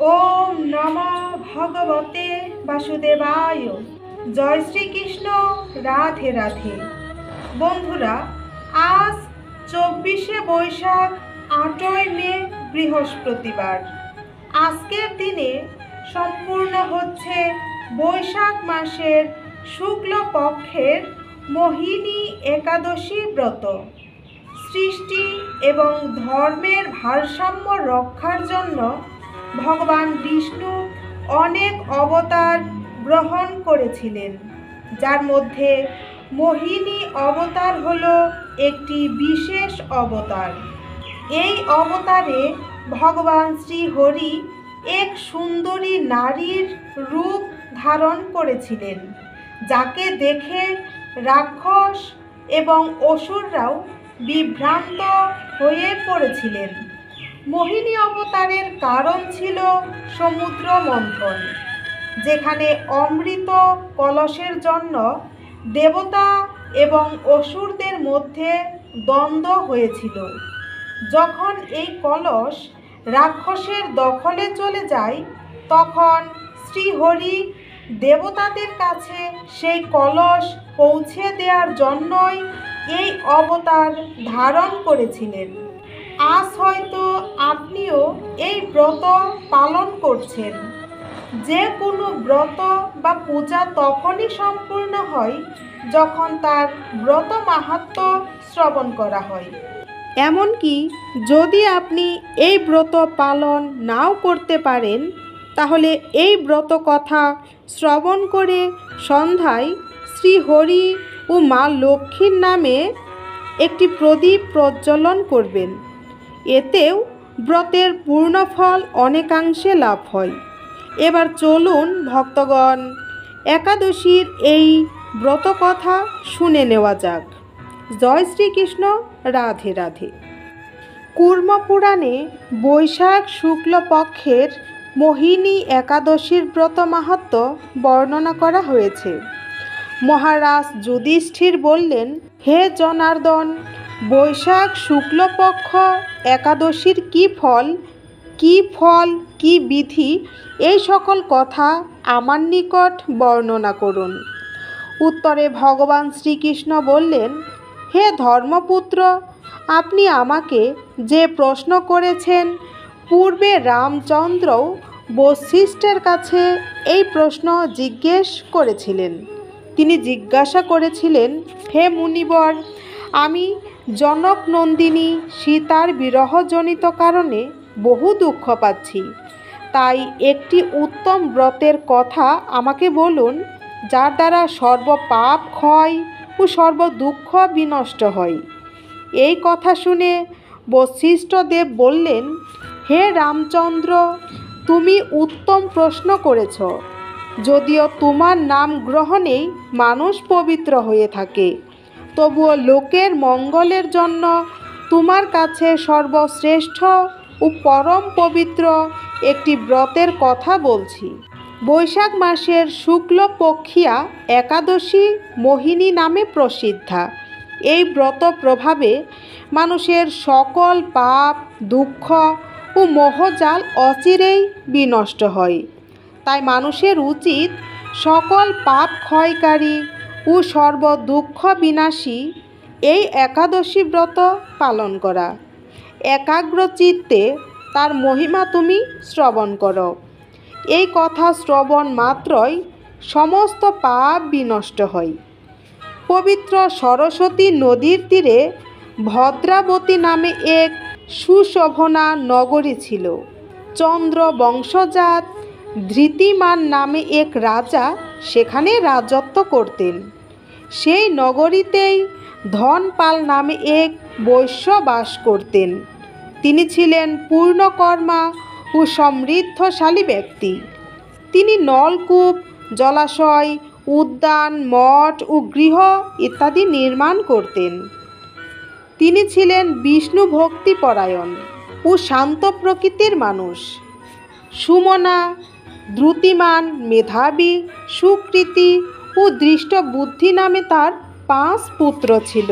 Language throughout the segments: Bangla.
ওম নমো ভগবতে বাসুদেবায়। জয় শ্রীকৃষ্ণ। রাধে রাধে। বন্ধুরা, আজ 24শে বৈশাখ, 8ই মে, বৃহস্পতিবার। আজকের দিনে সম্পূর্ণ হচ্ছে বৈশাখ মাসের শুক্লপক্ষের মোহিনী একাদশী ব্রত। সৃষ্টি এবং ধর্মের ভারসাম্য রক্ষার জন্য ভগবান বিষ্ণু অনেক অবতার গ্রহণ করেছিলেন, যার মধ্যে মোহিনী অবতার হল একটি বিশেষ অবতার। এই অবতারে ভগবান শ্রীহরি এক সুন্দরী নারীর রূপ ধারণ করেছিলেন, যাকে দেখে রাক্ষস এবং অসুররাও বিভ্রান্ত হয়ে পড়েছিলেন। মোহিনী অবতারের কারণ ছিল সমুদ্র মন্থন, যেখানে অমৃত কলসের জন্য দেবতা এবং অসুরদের মধ্যে দ্বন্দ্ব হয়েছিল। যখন এই কলস রাক্ষসের দখলে চলে যায়, তখন শ্রীহরি দেবতাদের কাছে সেই কলস পৌঁছে দেওয়ার জন্যই এই অবতার ধারণ করেছিলেন। আজ হয়তো আপনিও এই ব্রত পালন করছেন। যে কোনো ব্রত বা পূজা তখনই সম্পূর্ণ হয় যখন তার ব্রত মাহাত্ম্য শ্রবণ করা হয়। এমনকি যদি আপনি এই ব্রত পালন নাও করতে পারেন, তাহলে এই ব্রত কথা শ্রবণ করে সন্ধ্যায় শ্রীহরি ও মা লক্ষ্মীর নামে একটি প্রদীপ প্রজ্বলন করবেন। এতেও ব্রতের পূর্ণ ফল অনেকাংশে লাভ হয়। এবার চলুন ভক্তগণ, একাদশীর এই ব্রত কথা শুনে নেওয়া যাক। জয় শ্রীকৃষ্ণ। রাধে রাধে। কুর্ম পুরাণে বৈশাখ শুক্লপক্ষের মোহিনী একাদশীর ব্রত মাহাত্ম্য বর্ণনা করা হয়েছে। মহারাজ যুধিষ্ঠির বললেন, হে জনার্দন, বৈশাখ শুক্লপক্ষ একাদশীর কি ফল, কি বিধি, এই সকল কথা আমার নিকট বর্ণনা করুন। উত্তরে ভগবান শ্রীকৃষ্ণ বললেন, হে ধর্মপুত্র, আপনি আমাকে যে প্রশ্ন করেছেন, পূর্বে রামচন্দ্রও বশিষ্ঠের কাছে এই প্রশ্ন জিজ্ঞেস করেছিলেন। তিনি জিজ্ঞাসা করেছিলেন, হে মুনিবর, আমি জনক নন্দিনী সীতার বিরহজনিত কারণে বহু দুঃখ পাচ্ছি। তাই একটি উত্তম ব্রতের কথা আমাকে বলুন, যার দ্বারা সর্বপাপ ক্ষয় ও সর্বদুঃখ বিনষ্ট হয়। এই কথা শুনে বশিষ্ঠদেব বললেন, হে রামচন্দ্র, তুমি উত্তম প্রশ্ন করেছ। যদিও তোমার নাম গ্রহণেই মানুষ পবিত্র হয়ে থাকে, তবুও লোকের মঙ্গলের জন্য তোমার কাছে সর্বশ্রেষ্ঠ ও পরম পবিত্র একটি ব্রতের কথা বলছি। বৈশাখ মাসের শুক্লপক্ষিয়া একাদশী মোহিনী নামে প্রসিদ্ধা। এই ব্রত প্রভাবে মানুষের সকল পাপ, দুঃখ ও মোহজাল অচিরেই বিনষ্ট হয়। তাই মানুষের উচিত সকল পাপ ক্ষয়কারী ও সর্বদুঃখ বিনাশী এই একাদশী ব্রত পালন করা। একাগ্র চিত্তে তার মহিমা তুমি শ্রবণ করো। এই কথা শ্রবণ মাত্রই সমস্ত পাপ বিনষ্ট হয়। পবিত্র সরস্বতী নদীর তীরে ভদ্রাবতী নামে এক সুশোভনা নগরী ছিল। চন্দ্র বংশজাত ধৃতিমান নামে এক রাজা সেখানে রাজত্ব করতেন। সেই নগরীতেই ধনপাল নামে এক বৈশ্য বাস করতেন। তিনি ছিলেন পূর্ণকর্মা ও সমৃদ্ধশালী ব্যক্তি। তিনি নলকূপ, জলাশয়, উদ্যান, মঠ ও গৃহ ইত্যাদি নির্মাণ করতেন। তিনি ছিলেন বিষ্ণু ভক্তিপরায়ণ ও শান্ত প্রকৃতির মানুষ। সুমনা, দ্রুতিমান, মেধাবী, সুকৃতি ও দৃষ্ট বুদ্ধি নামে তার 5 পুত্র ছিল।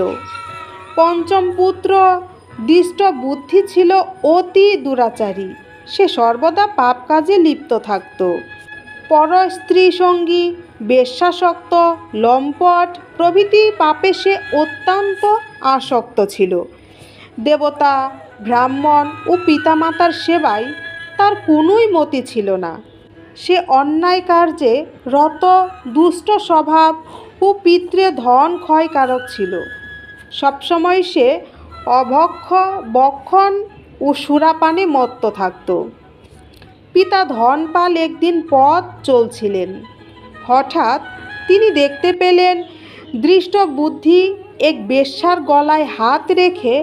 পঞ্চম পুত্র দৃষ্ট বুদ্ধি ছিল অতি দুরাচারী। সে সর্বদা পাপ কাজে লিপ্ত থাকত। পর স্ত্রী সঙ্গী, বেশ্যাসক্ত, লম্পট প্রভৃতি পাপে সে অত্যন্ত আসক্ত ছিল। দেবতা, ব্রাহ্মণ ও পিতামাতার সেবায় তার কোনোই মতি ছিল না। সে অন্যায় কার্যে রত, দুষ্ট স্বভাব ও পিতৃ ধন ক্ষয়কারক ছিল। সবসময় সে অভক্ষ, বক্ষণ ও সুরাপানে মত্ত থাকত। পিতা ধনপাল একদিন পথ চলছিলেন। হঠাৎ তিনি দেখতে পেলেন দৃষ্ট বুদ্ধি এক বেশ্যার গলায় হাত রেখে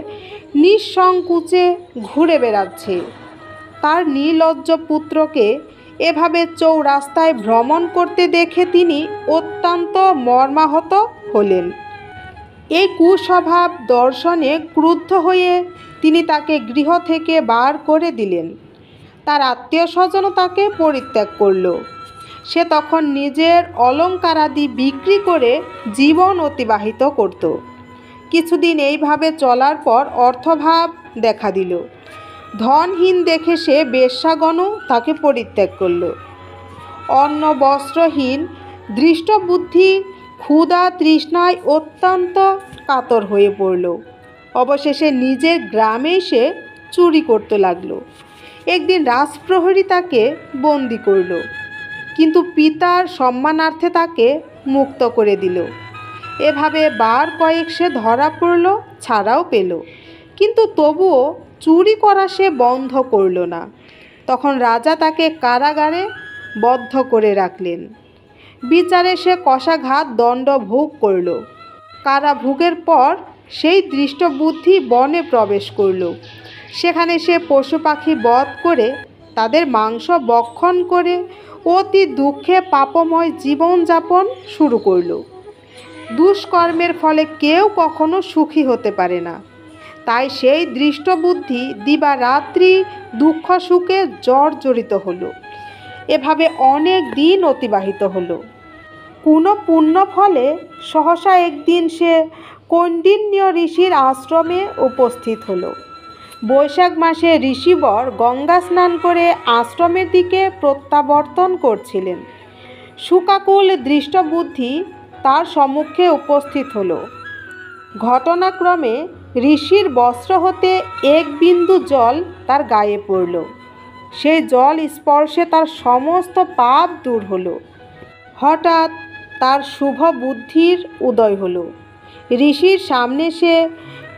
নিঃসংকোচে ঘুরে বেড়াচ্ছে। তার নির্লজ্জ পুত্রকে এভাবে চৌরাস্তায় ভ্রমণ করতে দেখে তিনি অত্যন্ত মর্মাহত হলেন। এই কুস্বভাব দর্শনে ক্রুদ্ধ হয়ে তিনি তাকে গৃহ থেকে বার করে দিলেন। তার আত্মীয় স্বজনও তাকে পরিত্যাগ করল। সে তখন নিজের অলঙ্কারাদি বিক্রি করে জীবন অতিবাহিত করত। কিছুদিন এইভাবে চলার পর অর্থভাব দেখা দিল। ধনহীন দেখে সে বেশ্যাগণও তাকে পরিত্যাগ করল। অন্ন বস্ত্রহীন দৃষ্টবুদ্ধি ক্ষুধা তৃষ্ণায় অত্যন্ত কাতর হয়ে পড়ল। অবশেষে নিজের গ্রামেই সে চুরি করতে লাগলো। একদিন রাজপ্রহরী তাকে বন্দি করল, কিন্তু পিতার সম্মানার্থে তাকে মুক্ত করে দিল। এভাবে বার কয়েক সে ধরা পড়ল, ছাড়াও পেল, কিন্তু তবুও চুরি করা সে বন্ধ করল না। তখন রাজা তাকে কারাগারে বদ্ধ করে রাখলেন। বিচারে সে কষাঘাত দণ্ড ভোগ করল। কারাভোগের পর সেই দৃষ্টবুদ্ধি বনে প্রবেশ করল। সেখানে সে পশু পাখি বধ করে তাদের মাংস ভক্ষণ করে অতি দুঃখে পাপময় জীবনযাপন শুরু করল। দুষ্কর্মের ফলে কেউ কখনো সুখী হতে পারে না। তাই সেই দৃষ্টবুদ্ধি দিবারাত্রি দুঃখ সুখে জর্জরিত হলো। এভাবে অনেক দিন অতিবাহিত হলো। কোনো পুণ্য ফলে সহসা একদিন সে কৌণ্ডিন্য ঋষির আশ্রমে উপস্থিত হলো। বৈশাখ মাসে ঋষিবর গঙ্গা স্নান করে আশ্রমের দিকে প্রত্যাবর্তন করছিলেন। শোকাকুল দৃষ্টবুদ্ধি তার সম্মুখে উপস্থিত হলো। ঘটনাক্রমে ঋষির বস্ত্র হতে এক বিন্দু জল তার গায়ে পড়ল। সেই জল স্পর্শে তার সমস্ত পাপ দূর হলো। হঠাৎ তার শুভ বুদ্ধির উদয় হলো। ঋষির সামনে সে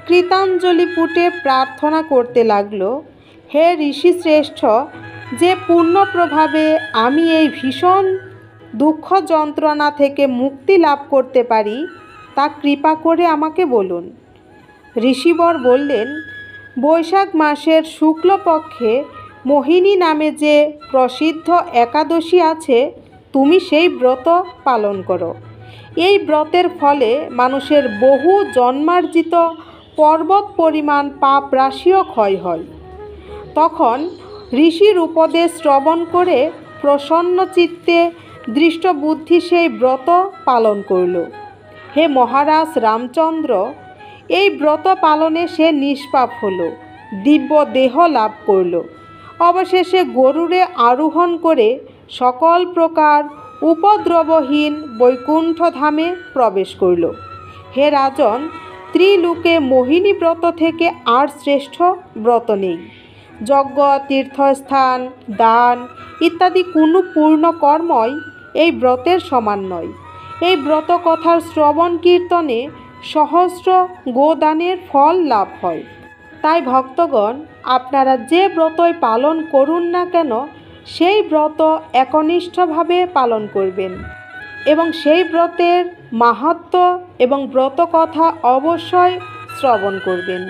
কৃতাঞ্জলি পুটে প্রার্থনা করতে লাগল, হে ঋষি শ্রেষ্ঠ, যে পূর্ণ প্রভাবে আমি এই ভীষণ দুঃখ যন্ত্রণা থেকে মুক্তি লাভ করতে পারি তা কৃপা করে আমাকে বলুন। ঋষিবর বললেন, বৈশাখ মাসের শুক্লপক্ষে মোহিনী নামে যে প্রসিদ্ধ একাদশী আছে, তুমি সেই ব্রত পালন করো। এই ব্রতের ফলে মানুষের বহু জন্মার্জিত পর্বত পরিমাণ পাপ রাশিও ক্ষয় হয়। তখন ঋষির উপদেশ শ্রবণ করে প্রসন্ন চিত্তে দৃষ্টবুদ্ধি সেই ব্রত পালন করল। হে মহারাজ রামচন্দ্র, এই ব্রত পালনে সে নিষ্পাপ হল, দিব্য দেহ লাভ করল। অবশেষে গরুড়ে আরোহণ করে সকল প্রকার উপদ্রবহীন বৈকুণ্ঠ ধামে প্রবেশ করল। হে রাজন, ত্রিলোকে মোহিনী ব্রত থেকে আর শ্রেষ্ঠ ব্রত নেই। যজ্ঞ, তীর্থস্থান, দান ইত্যাদি কোনো পূর্ণ কর্মই এই ব্রতের সমান নয়। এই ব্রত কথার শ্রবণ কীর্তনে সহস্র গোদানের ফল লাভ হয়। তাই ভক্তগণ, আপনারা যে ব্রতই পালন করুন না কেন, সেই ব্রত একনিষ্ঠভাবে পালন করবেন এবং সেই ব্রতের মাহাত্ম্য এবং ব্রত কথা অবশ্যই শ্রবণ করবেন।